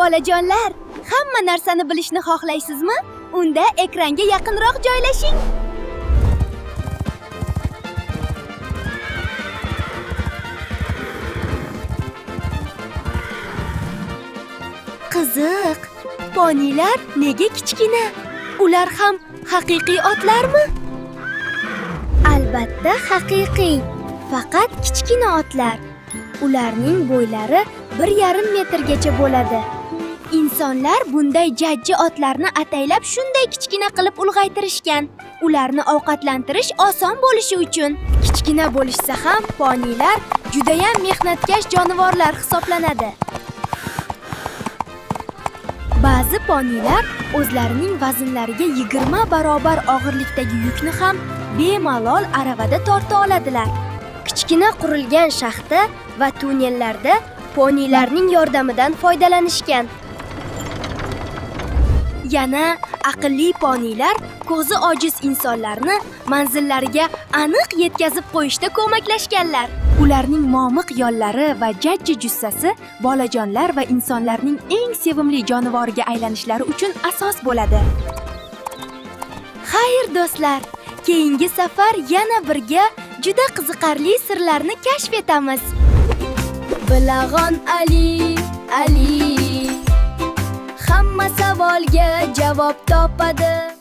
Bolajonlar, hamma narsani bilishni xohlaysizmi? Unda ekranga yaqinroq joylashing. Qiziq, ponilar nega kichkina? Ular ham haqiqiy otlarmi? Albatta haqiqiy, faqat kichkina otlar. Ularning bo'ylari 1,5 metrgacha bo'ladi. Insonlar bunday jajji otlarni ataylab shunday kichkina qilib ulg'aytirishgan. Ularni ovqatlantirish oson bo'lishi uchun. Kichkina bo'lishsa ham ponilar juda ham mehnatkash jonivorlar hisoblanadi. Ba'zi ponilar o'zlarining vaznlariga 20 barobar og'irlikdagi yukni ham bemalol aravada torta oladilar. Kichkina qurilgan shaxta va tunnellarda ponilarning yordamidan foydalanishgan. Yana aqlli ponilar ko'zi ojiz insonlarni manzillariga aniq yetkazib qo'yishda ko'maklashganlar. Ularning momiq yollari va jajji jussasi bolajonlar va insonlarning eng sevimli jonivoriga aylanishlari uchun asos bo'ladi. Xayr do'stlar, keyingi safar yana birga juda qiziqarli sirlarni kashf etamiz. Bilag'on Ali hamma savolga javob topadi.